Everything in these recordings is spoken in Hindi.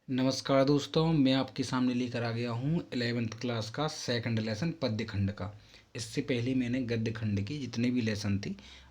नमस्कार दोस्तों, मैं आपके सामने लेकर आ गया हूँ 11th क्लास का सेकंड लेसन पद्य खंड का। इससे पहले मैंने गद्य खंड के जितने भी लेसन थे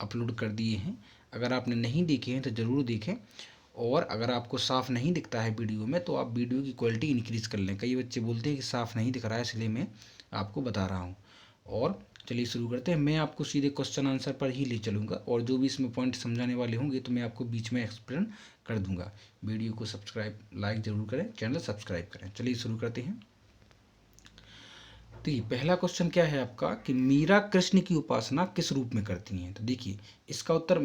अपलोड कर दिए हैं। अगर आपने नहीं देखे हैं तो ज़रूर देखें, और अगर आपको साफ़ नहीं दिखता है वीडियो में तो आप वीडियो की क्वालिटी इंक्रीज़ कर लें। कई बच्चे बोलते हैं कि साफ़ नहीं दिख रहा है, इसलिए मैं आपको बता रहा हूँ। और चलिए शुरू करते हैं। मैं आपको सीधे क्वेश्चन आंसर पर ही ले चलूँगा, और जो भी इसमें पॉइंट समझाने वाले होंगे तो मैं आपको बीच में एक्सप्लेन कर दूंगा। वीडियो को सब्सक्राइब लाइक ज़रूर करें, चैनल सब्सक्राइब करें। चलिए शुरू करते हैं। देखिए पहला क्वेश्चन क्या है आपका कि मीरा कृष्ण की उपासना किस रूप में करती हैं। तो देखिए इसका उत्तर,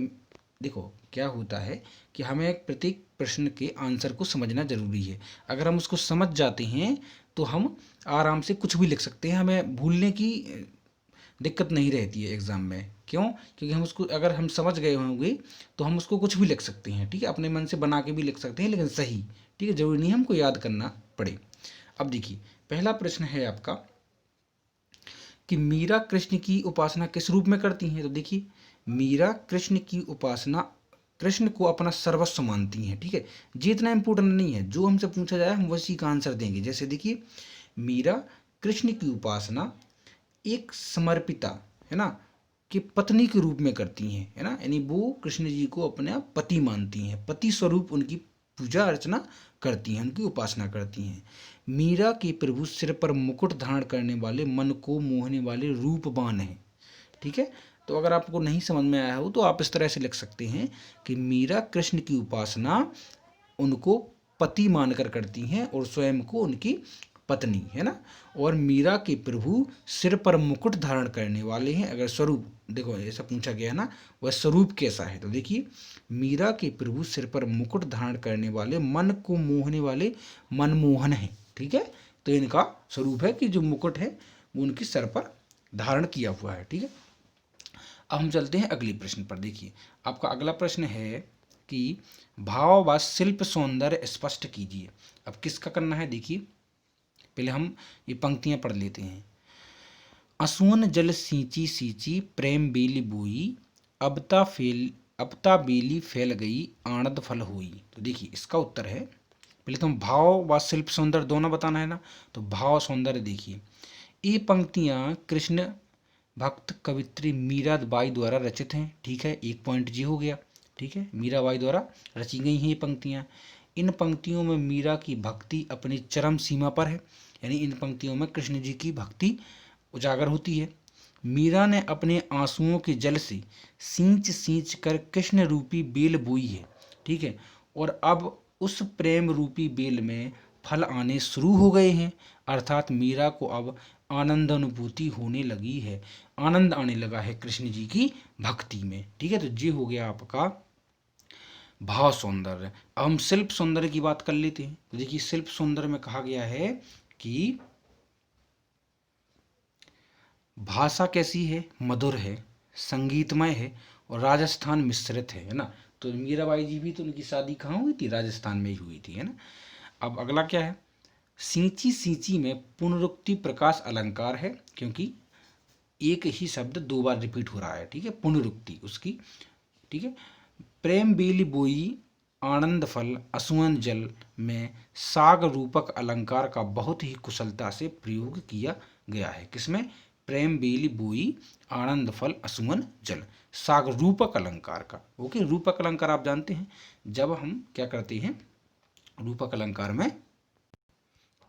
देखो क्या होता है कि हमें एक प्रत्येक प्रश्न के आंसर को समझना जरूरी है। अगर हम उसको समझ जाते हैं तो हम आराम से कुछ भी लिख सकते हैं, हमें भूलने की दिक्कत नहीं रहती है एग्ज़ाम में। क्यों? क्योंकि हम उसको अगर हम समझ गए होंगे तो हम उसको कुछ भी लिख सकते हैं, ठीक है, अपने मन से बना के भी लिख सकते हैं, लेकिन सही, ठीक है, ज़रूरी नहीं हमको याद करना पड़े। अब देखिए पहला प्रश्न है आपका कि मीरा कृष्ण की उपासना किस रूप में करती हैं। तो देखिए मीरा कृष्ण की उपासना, कृष्ण को अपना सर्वस्व मानती हैं, ठीक है। ये इतना इंपॉर्टेंट नहीं है, जो हमसे पूछा जाए हम वैसी का आंसर देंगे। जैसे देखिए मीरा कृष्ण की उपासना एक समर्पिता, है ना, कि पत्नी के रूप में करती हैं, है ना, यानी वो कृष्ण जी को अपना पति मानती हैं, पति स्वरूप उनकी पूजा अर्चना करती हैं, उनकी उपासना करती हैं। मीरा के प्रभु सिर पर मुकुट धारण करने वाले, मन को मोहने वाले रूपवान हैं, ठीक है। तो अगर आपको नहीं समझ में आया हो तो आप इस तरह से लिख सकते हैं कि मीरा कृष्ण की उपासना उनको पति मानकर करती हैं और स्वयं को उनकी पत्नी, है ना। और मीरा के प्रभु सिर पर मुकुट धारण करने वाले हैं। अगर स्वरूप देखो ऐसा पूछा गया ना, वह स्वरूप कैसा है, तो देखिए मीरा के प्रभु सिर पर मुकुट धारण करने वाले, मन को मोहने वाले मनमोहन हैं, ठीक है। तो इनका स्वरूप है कि जो मुकुट है वो उनके सर पर धारण किया हुआ है, ठीक है। अब हम चलते हैं अगले प्रश्न पर। देखिए आपका अगला प्रश्न है कि भाव व शिल्प सौंदर्य स्पष्ट कीजिए। अब किसका करना है, देखिए पहले हम ये पंक्तियां पढ़ लेते हैं। असुवन जल सींची सींची प्रेम बेली बोई, अबता बेली फैल गई आनंद फल हुई। तो देखिए इसका उत्तर है, पहले तो हम भाव व शिल्प सौंदर्य दोनों बताना है ना। तो भाव सौंदर्य देखिए, ये पंक्तियां कृष्ण भक्त कवित्री मीराबाई द्वारा रचित हैं, ठीक है, एक पॉइंट जी हो गया, ठीक है, मीराबाई द्वारा रची गई हैं ये पंक्तियां। इन पंक्तियों में मीरा की भक्ति अपनी चरम सीमा पर है, यानी इन पंक्तियों में कृष्ण जी की भक्ति उजागर होती है। मीरा ने अपने आंसुओं के जल से सींच सींच कर कृष्ण रूपी बेल बोई है, ठीक है, और अब उस प्रेम रूपी बेल में फल आने शुरू हो गए हैं, अर्थात मीरा को अब आनंद अनुभूति होने लगी है, आनंद आने लगा है कृष्ण जी की भक्ति में, ठीक है। तो ये हो गया आपका भाव सौंदर्य। अब हम शिल्प सौंदर्य की बात कर लेते हैं। तो देखिए शिल्प सौंदर्य में कहा गया है कि भाषा कैसी है, मधुर है, संगीतमय है और राजस्थान मिश्रित है ना। तो मीराबाई जी भी तो उनकी शादी कहाँ हुई थी, राजस्थान में ही हुई थी, है ना। अब अगला क्या है, सींची सींची में पुनरुक्ति प्रकाश अलंकार है, क्योंकि एक ही शब्द दो बार रिपीट हो रहा है, ठीक है, पुनरुक्ति उसकी, ठीक है। प्रेम बेली बोई आनंद फल असुवन जल में साग रूपक अलंकार का बहुत ही कुशलता से प्रयोग किया गया है। किसमें? प्रेम बेली बोई आनंद फल असुवन जल, साग रूपक अलंकार का। ओके, रूपक अलंकार आप जानते हैं, जब हम क्या करते हैं रूपक अलंकार में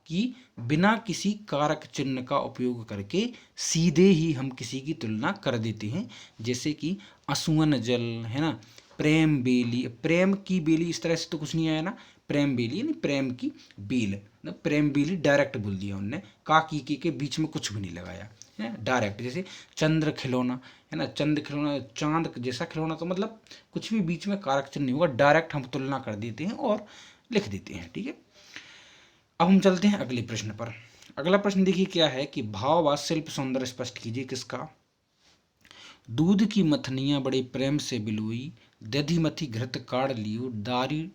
कि बिना किसी कारक चिन्ह का उपयोग करके सीधे ही हम किसी की तुलना कर देते हैं, जैसे कि असुवन जल, है ना, प्रेम बेली, प्रेम की बेली इस तरह से तो कुछ नहीं आया ना, प्रेम बेली यानी प्रेम की बेल ना, प्रेम बेली डायरेक्ट बोल दिया उनने, का की के बीच में कुछ भी नहीं लगाया है, डायरेक्ट। जैसे चंद्र खिलौना, है ना, चंद्र खिलौना, चांद जैसा खिलौना, तो मतलब कुछ भी बीच में कारक चिन्ह नहीं होगा, डायरेक्ट हम तुलना कर देते हैं और लिख देते हैं, ठीक है। अब हम चलते हैं अगले प्रश्न पर। अगला प्रश्न देखिए क्या है कि भाव व शिल्प सौंदर्य स्पष्ट कीजिए। किसका? दूध की मथनियां बड़े प्रेम से बिलोई, दधि मथी घृत काढ़ लियो दारी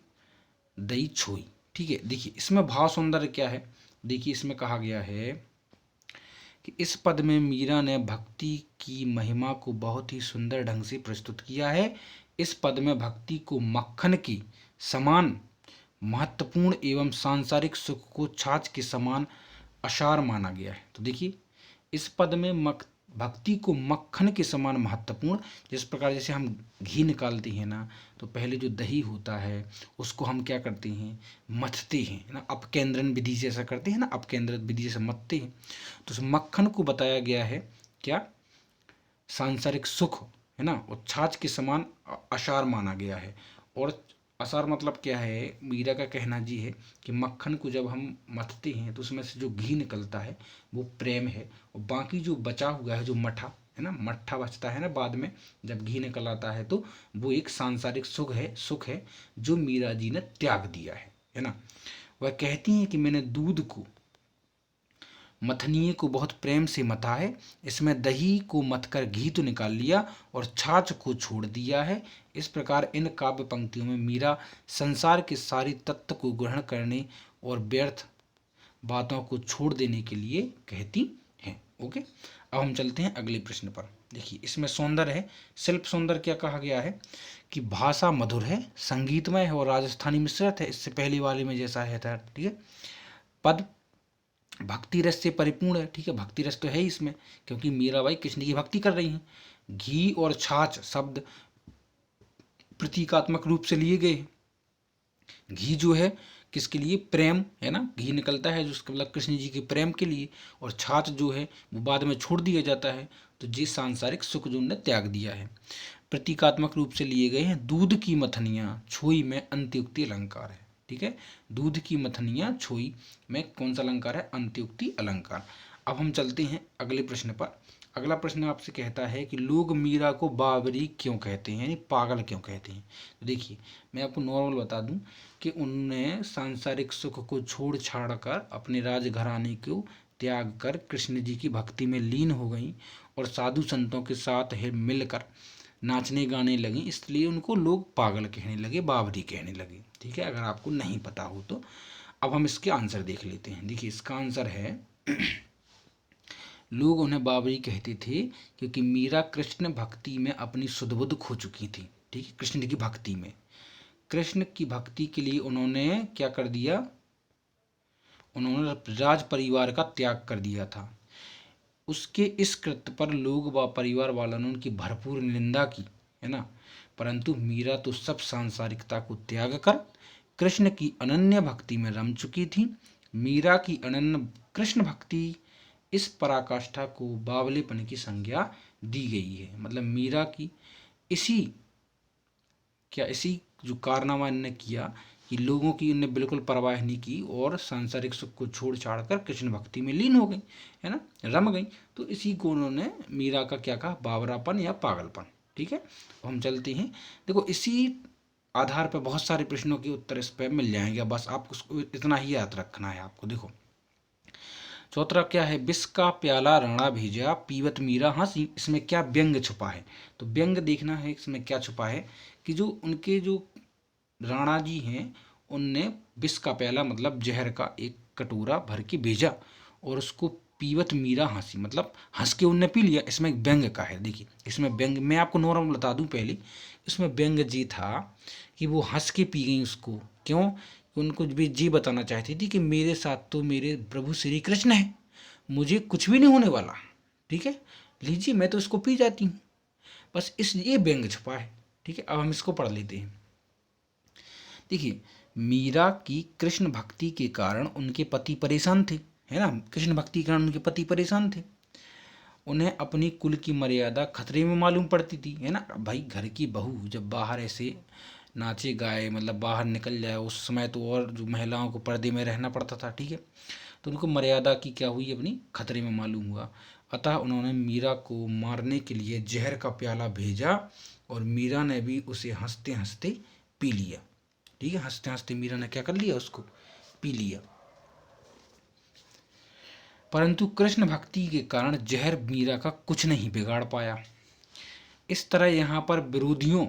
दई छोई, ठीक है। देखिए इसमें भाव सौंदर्य क्या है, देखिए इसमें कहा गया है कि इस पद में मीरा ने भक्ति की महिमा को बहुत ही सुंदर ढंग से प्रस्तुत किया है। इस पद में भक्ति को मक्खन की समान महत्वपूर्ण एवं सांसारिक सुख को छाछ के समान असार माना गया है। तो देखिए इस पद में भक्ति को मक्खन के समान महत्वपूर्ण, जिस प्रकार जैसे हम घी निकालते हैं ना, तो पहले जो दही होता है उसको हम क्या करते हैं, मथते हैं ना, अपकेंद्रन विधि से ऐसा करते हैं ना, अपकेंद्रित विधि से मथते हैं। तो उस मक्खन को बताया गया है क्या, सांसारिक सुख है ना, और छाछ के समान असार माना गया है। और असार मतलब क्या है, मीरा का कहना जी है कि मक्खन को जब हम मथते हैं तो उसमें से जो घी निकलता है वो प्रेम है, और बाकी जो बचा हुआ है, जो मठा है ना, मट्ठा बचता है ना बाद में जब घी निकल आता है, तो वो एक सांसारिक सुख है जो मीरा जी ने त्याग दिया है ना। वह कहती हैं कि मैंने दूध को मथनिए को बहुत प्रेम से मथा है, इसमें दही को मथकर घी तो निकाल लिया और छाछ को छोड़ दिया है। इस प्रकार इन काव्य पंक्तियों में मीरा संसार के सारी तत्व को ग्रहण करने और व्यर्थ बातों को छोड़ देने के लिए कहती हैं। ओके, अब हम चलते हैं अगले प्रश्न पर। देखिए इसमें सौंदर्य है, शिल्प सौंदर्य क्या कहा गया है कि भाषा मधुर है, संगीतमय है और राजस्थानी मिश्रित है, इससे पहले वाले में जैसा है था। ठीक है, पद भक्ति रस से परिपूर्ण है। ठीक है, भक्ति रस तो है ही इसमें, क्योंकि मीराबाई कृष्ण की भक्ति कर रही हैं। घी और छाछ शब्द प्रतीकात्मक रूप से लिए गए। घी जो है किसके लिए, प्रेम है ना, घी निकलता है जो उसका मतलब कृष्ण जी के प्रेम के लिए, और छाछ जो है वो बाद में छोड़ दिया जाता है, तो जिस सांसारिक सुख जो उन्होंने त्याग दिया है, प्रतीकात्मक रूप से लिए गए हैं। दूध की मथनियाँ छोई में अंत्युक्ति अलंकार है। ठीक है, दूध की मथनियाँ छोई में कौन सा अलंकार है, अंत्युक्ति अलंकार। अब हम चलते हैं अगले प्रश्न पर। अगला प्रश्न आपसे कहता है कि लोग मीरा को बावरी क्यों कहते हैं, यानी पागल क्यों कहते हैं। तो देखिए मैं आपको नॉर्मल बता दूं कि उनने सांसारिक सुख को छोड़ छाड़ कर अपने राजघराने को त्याग कर कृष्ण जी की भक्ति में लीन हो गई और साधु संतों के साथ मिलकर नाचने गाने लगी, इसलिए उनको लोग पागल कहने लगे, बावरी कहने लगे। ठीक है, अगर आपको नहीं पता हो तो। अब हम इसके आंसर देख लेते हैं। देखिए इसका आंसर है लोग उन्हें बावरी कहते थे क्योंकि मीरा कृष्ण भक्ति में अपनी सुध-बुध खो चुकी थी। ठीक है, कृष्ण की भक्ति में, कृष्ण की भक्ति के लिए उन्होंने क्या कर दिया, उन्होंने राज परिवार का त्याग कर दिया था। उसके इस कृत्य पर लोग व परिवार वालों ने उनकी भरपूर निंदा की है ना, परंतु मीरा तो सब सांसारिकता को त्याग कर कृष्ण की अनन्य भक्ति में रम चुकी थी। मीरा की अनन्य कृष्ण भक्ति इस पराकाष्ठा को बावलेपन की संज्ञा दी गई है। मतलब मीरा की इसी जो कारनामा इन्होंने किया कि लोगों की इन्हें बिल्कुल परवाह नहीं की और सांसारिक सुख को छोड़ छाड़ कर कृष्ण भक्ति में लीन हो गई है ना, रम गई, तो इसी को उन्होंने मीरा का क्या कहा, बावरापन या पागलपन। ठीक है, हम चलते हैं। देखो इसी आधार पर बहुत सारे प्रश्नों के उत्तर इस पर मिल जाएंगे, बस आपको इतना ही याद रखना है आपको। देखो चौथा क्या है, विष का प्याला राणा भेजा पीवत मीरा हंसी, इसमें क्या व्यंग छुपा है। तो व्यंग देखना है इसमें क्या छुपा है कि जो उनके जो राणा जी हैं उनने विष का प्याला मतलब जहर का एक कटोरा भर के भेजा और उसको पीवत मीरा हंसी, मतलब हंस के उनने पी लिया। इसमें व्यंग का है। देखिए इसमें व्यंग, मैं आपको नॉर्मल बता दूं पहले, इसमें व्यंग जी था कि वो हंस के पी गई उसको। क्यों, उनको भी जी बताना चाहती थी कि मेरे साथ तो मेरे प्रभु श्री कृष्ण है, मुझे कुछ भी नहीं होने वाला। ठीक है, लीजिए मैं तो इसको पी जाती हूँ, बस इसलिए व्यंग छुपा है। ठीक है, अब हम इसको पढ़ लेते हैं। देखिए मीरा की कृष्ण भक्ति के कारण उनके पति परेशान थे, है ना, कृष्ण भक्ति के कारण उनके पति परेशान थे। उन्हें अपनी कुल की मर्यादा खतरे में मालूम पड़ती थी, है ना। भाई घर की बहू जब बाहर ऐसे नाचे गाए, मतलब बाहर निकल जाए, उस समय तो और जो महिलाओं को पर्दे में रहना पड़ता था। ठीक है, तो उनको मर्यादा की क्या हुई, अपनी खतरे में मालूम हुआ। अतः उन्होंने मीरा को मारने के लिए जहर का प्याला भेजा और मीरा ने भी उसे हंसते हंसते पी लिया। ठीक है, हंसते हंसते मीरा ने क्या कर लिया, उसको पी लिया। परंतु कृष्ण भक्ति के कारण जहर मीरा का कुछ नहीं बिगाड़ पाया। इस तरह यहाँ पर विरोधियों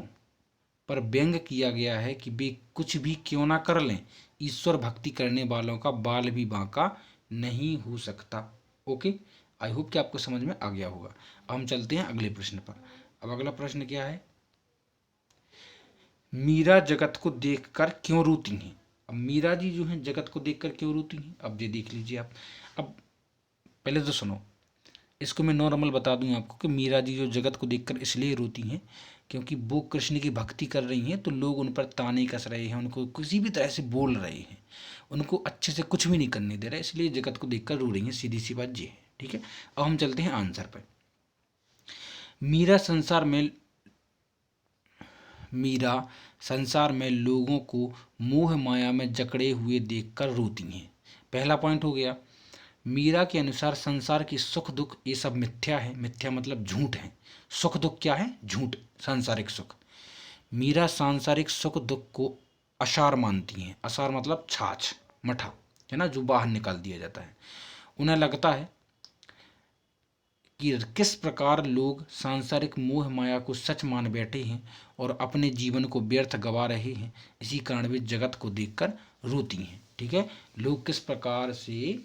पर व्यंग किया गया है कि वे कुछ भी क्यों ना कर लें, ईश्वर भक्ति करने वालों का बाल भी बांका नहीं हो सकता। ओके, आई होप कि आपको समझ में आ गया होगा। अब हम चलते हैं अगले प्रश्न पर। अब अगला प्रश्न क्या है, मीरा जगत को देखकर क्यों रोती हैं। अब मीरा जी जो हैं जगत को देखकर क्यों रोती हैं, अब ये देख लीजिए आप। अब पहले तो सुनो, इसको मैं नॉर्मल बता दूं आपको कि मीरा जी जो जगत को देखकर इसलिए रोती हैं क्योंकि वो कृष्ण की भक्ति कर रही हैं, तो लोग उन पर ताने कस रहे हैं, उनको किसी भी तरह से बोल रहे हैं, उनको अच्छे से कुछ भी नहीं करने दे रहे, इसलिए जगत को देखकर रो रही हैं, सीधी सी बात ये है। ठीक है, अब हम चलते हैं आंसर पर। मीरा संसार में मीरा संसार में लोगों को मोह माया में जकड़े हुए देखकर रोती हैं। पहला पॉइंट हो गया। मीरा के अनुसार संसार की सुख दुख ये सब मिथ्या है, मिथ्या मतलब झूठ है। सुख दुख क्या है? झूठ, सांसारिक सुख। मीरा सांसारिक सुख दुख को असार मानती हैं। असार मतलब छाछ, मठा, है ना, जो बाहर निकाल दिया जाता है। उन्हें लगता है कि किस प्रकार लोग सांसारिक मोह माया को सच मान बैठे हैं और अपने जीवन को व्यर्थ गवा रहे हैं, इसी कारण वे जगत को देखकर रोती हैं। ठीक है, लोग किस प्रकार से,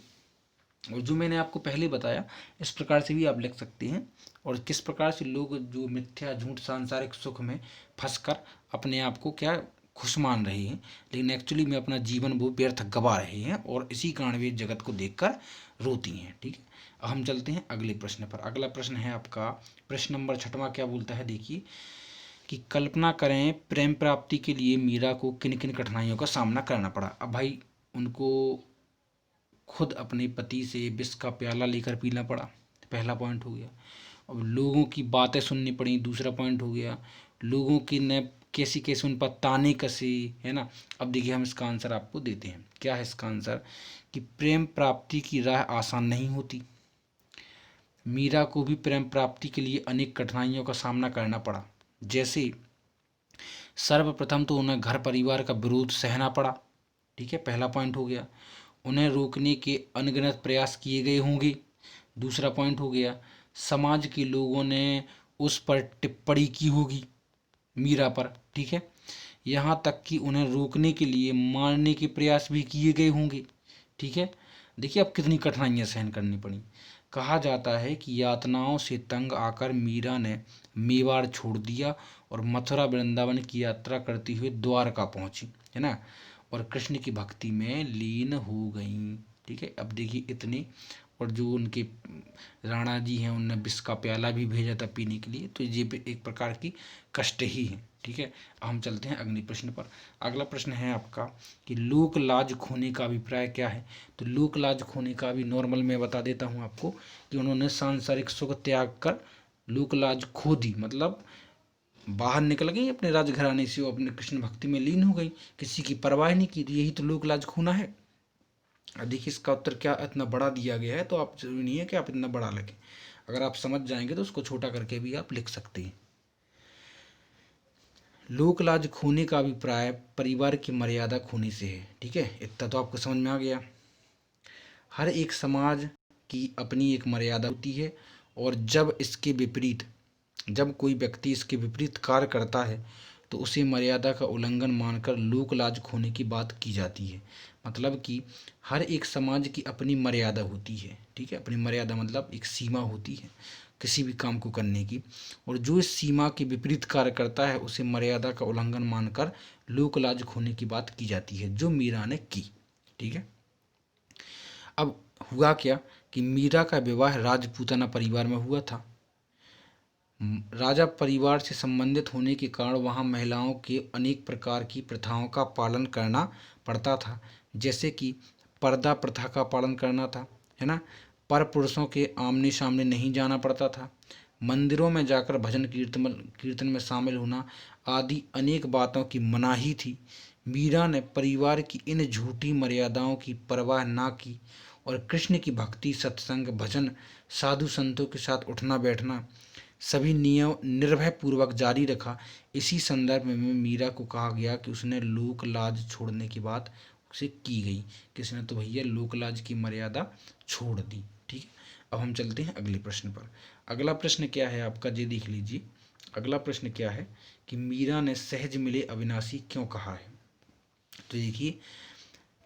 और जो मैंने आपको पहले बताया इस प्रकार से भी आप लिख सकते हैं, और किस प्रकार से लोग जो मिथ्या झूठ सांसारिक सुख में फंसकर अपने आप को क्या खुश मान रहे हैं, लेकिन एक्चुअली में अपना जीवन वो व्यर्थ गवा रहे हैं और इसी कारण वे जगत को देखकर रोती हैं। ठीक है, अब हम चलते हैं अगले प्रश्न पर। अगला प्रश्न है आपका प्रश्न नंबर 6वां। क्या बोलता है, देखिए कि कल्पना करें प्रेम प्राप्ति के लिए मीरा को किन किन कठिनाइयों का सामना करना पड़ा। अब भाई उनको खुद अपने पति से विष का प्याला लेकर पीना पड़ा, पहला पॉइंट हो गया। अब लोगों की बातें सुननी पड़ी, दूसरा पॉइंट हो गया। लोगों की ने कैसी कैसे उन पर ताने कसे, है ना। अब देखिए हम इसका आंसर आपको देते हैं। क्या है इसका आंसर, कि प्रेम प्राप्ति की राह आसान नहीं होती। मीरा को भी प्रेम प्राप्ति के लिए अनेक कठिनाइयों का सामना करना पड़ा। जैसे सर्वप्रथम तो उन्हें घर परिवार का विरोध सहना पड़ा। ठीक है, पहला पॉइंट हो गया। उन्हें रोकने के अनगिनत प्रयास किए गए होंगे, दूसरा पॉइंट हो गया। समाज के लोगों ने उस पर टिप्पणी की होगी मीरा पर। ठीक है, यहाँ तक कि उन्हें रोकने के लिए मारने के प्रयास भी किए गए होंगे। ठीक है, देखिए अब कितनी कठिनाइयाँ सहन करनी पड़ी। कहा जाता है कि यातनाओं से तंग आकर मीरा ने मेवाड़ छोड़ दिया और मथुरा वृंदावन की यात्रा करती हुई द्वारका पहुंची, है ना, और कृष्ण की भक्ति में लीन हो गईं। ठीक है, अब देखिए इतनी, और जो उनके राणा जी हैं उनने विष का प्याला भी भेजा था पीने के लिए, तो ये भी एक प्रकार की कष्ट ही है। ठीक है, अब हम चलते हैं अगले प्रश्न पर। अगला प्रश्न है आपका कि लोक लाज खोने का अभिप्राय क्या है। तो लोक लाज खोने का भी नॉर्मल मैं बता देता हूँ आपको कि उन्होंने सांसारिक सुख त्याग कर लोक लाज खो दी, मतलब बाहर निकल गई अपने राजघराने से, वो अपने कृष्ण भक्ति में लीन हो गई, किसी की परवाह नहीं की। यही तो लोक लाज खोना है। अब देखिए इसका उत्तर क्या इतना बड़ा दिया गया है, तो आप जरूरी नहीं है कि आप इतना बड़ा लिखें, अगर आप समझ जाएंगे तो उसको छोटा करके भी आप लिख सकते हैं। लोक लाज खोने का अभिप्राय परिवार की मर्यादा खोने से है। ठीक है, इतना तो आपको समझ में आ गया। हर एक समाज की अपनी एक मर्यादा होती है, और जब कोई व्यक्ति इसके विपरीत कार्य करता है तो उसे मर्यादा का उल्लंघन मानकर लोक लाज खोने की बात की जाती है। मतलब कि हर एक समाज की अपनी मर्यादा होती है। ठीक है, अपनी मर्यादा मतलब एक सीमा होती है किसी भी काम को करने की, और जो इस सीमा के विपरीत कार्य करता है उसे मर्यादा का उल्लंघन मानकर लोक लाज खोने की बात की जाती है, जो मीरा ने की। ठीक है, अब हुआ क्या कि मीरा का विवाह राजपूताना परिवार में हुआ था। राजा परिवार से संबंधित होने के कारण वहाँ महिलाओं के अनेक प्रकार की प्रथाओं का पालन करना पड़ता था, जैसे कि पर्दा प्रथा का पालन करना था, है ना, पर पुरुषों के आमने सामने नहीं जाना पड़ता था, मंदिरों में जाकर भजन कीर्तन में शामिल होना आदि अनेक बातों की मनाही थी। मीरा ने परिवार की इन झूठी मर्यादाओं की परवाह ना की और कृष्ण की भक्ति, सत्संग, भजन, साधु संतों के साथ उठना बैठना सभी नियम निर्भय पूर्वक जारी रखा। इसी संदर्भ में मीरा को कहा गया कि उसने लोक लाज छोड़ने की बात उसे की गई। किसने? तो भैया लोक लाज की मर्यादा छोड़ दी। ठीक है, अब हम चलते हैं अगले प्रश्न पर। अगला प्रश्न क्या है आपका, ये देख लीजिए। अगला प्रश्न क्या है कि मीरा ने सहज मिले अविनाशी क्यों कहा है। तो देखिए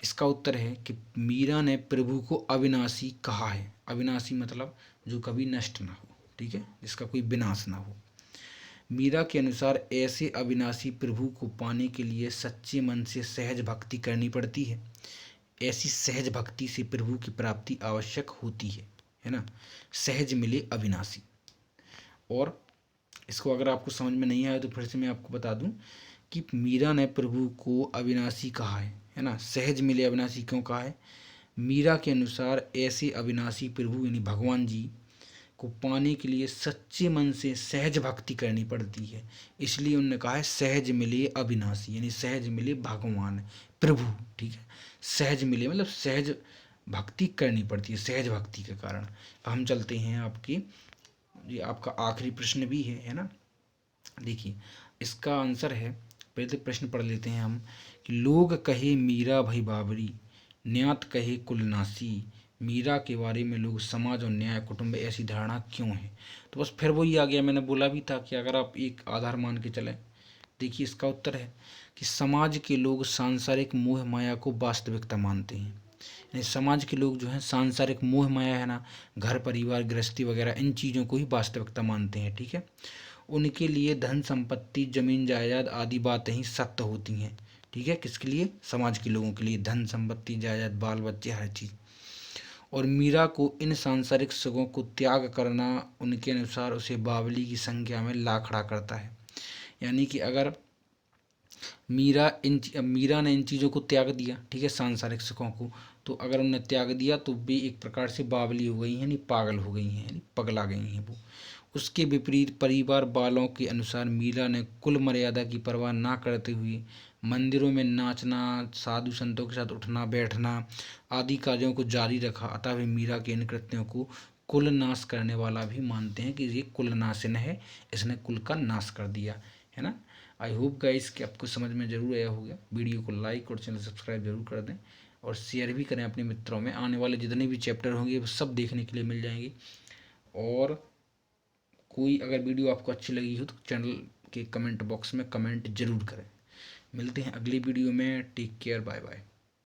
इसका उत्तर है कि मीरा ने प्रभु को अविनाशी कहा है। अविनाशी मतलब जो कभी नष्ट ना हो, ठीक है, जिसका कोई विनाश ना हो। मीरा के अनुसार ऐसे अविनाशी प्रभु को पाने के लिए सच्चे मन से सहज भक्ति करनी पड़ती है। ऐसी सहज भक्ति से प्रभु की प्राप्ति आवश्यक होती है ना। सहज मिले अविनाशी। और इसको अगर आपको समझ में नहीं आया तो फिर से मैं आपको बता दूं कि मीरा ने प्रभु को अविनाशी कहा है ना। सहज मिले अविनाशी क्यों कहा है? मीरा के अनुसार ऐसे अविनाशी प्रभु यानी भगवान जी को पाने के लिए सच्चे मन से सहज भक्ति करनी पड़ती है, इसलिए उन्होंने कहा है सहज मिले अविनाशी, यानी सहज मिले भगवान प्रभु। ठीक है, सहज मिले मतलब सहज भक्ति करनी पड़ती है, सहज भक्ति के कारण। हम चलते हैं आपकी, ये आपका आखिरी प्रश्न भी है ना। देखिए इसका आंसर है, पहले प्रश्न पढ़ लेते हैं हम कि लोग कहे मीरा भई बाबरी, न्यात कहे कुलनासी। मीरा के बारे में लोग समाज और न्याय कुटुंब ऐसी धारणा क्यों है? तो बस फिर वही आ गया, मैंने बोला भी था कि अगर आप एक आधार मान के चलें। देखिए इसका उत्तर है कि समाज के लोग सांसारिक मोह माया को वास्तविकता मानते हैं। यानी समाज के लोग जो हैं सांसारिक मोह माया है ना, घर परिवार गृहस्थी वगैरह इन चीज़ों को ही वास्तविकता मानते हैं। ठीक है, उनके लिए धन संपत्ति जमीन जायदाद आदि बातें ही सत्य होती हैं। ठीक है, किसके लिए? समाज के लोगों के लिए धन संपत्ति जायदाद बाल बच्चे हर चीज़। और मीरा को इन सांसारिक सुखों को त्याग करना उनके अनुसार उसे बावली की संख्या में ला खड़ा करता है। यानी कि अगर मीरा ने इन चीज़ों को त्याग दिया, ठीक है, सांसारिक सुखों को, तो अगर उन्हें त्याग दिया तो वे एक प्रकार से बावली हो गई हैं, यानी पागल हो गई हैं, यानी पगला गई हैं वो। उसके विपरीत परिवार वालों के अनुसार मीरा ने कुल मर्यादा की परवाह ना करते हुए मंदिरों में नाचना, साधु संतों के साथ उठना बैठना आदि कार्यों को जारी रखा। अतः वे मीरा के इन कृत्यों को कुल नाश करने वाला भी मानते हैं कि ये कुल नाशन है, इसने कुल का नाश कर दिया, है ना। आई होप गाइस कि आपको समझ में ज़रूर आया होगा। वीडियो को लाइक और चैनल सब्सक्राइब जरूर कर दें और शेयर भी करें अपने मित्रों में। आने वाले जितने भी चैप्टर होंगे वो सब देखने के लिए मिल जाएंगे। और कोई अगर वीडियो आपको अच्छी लगी हो तो चैनल के कमेंट बॉक्स में कमेंट जरूर करें। मिलते हैं अगली वीडियो में। Take care, bye bye.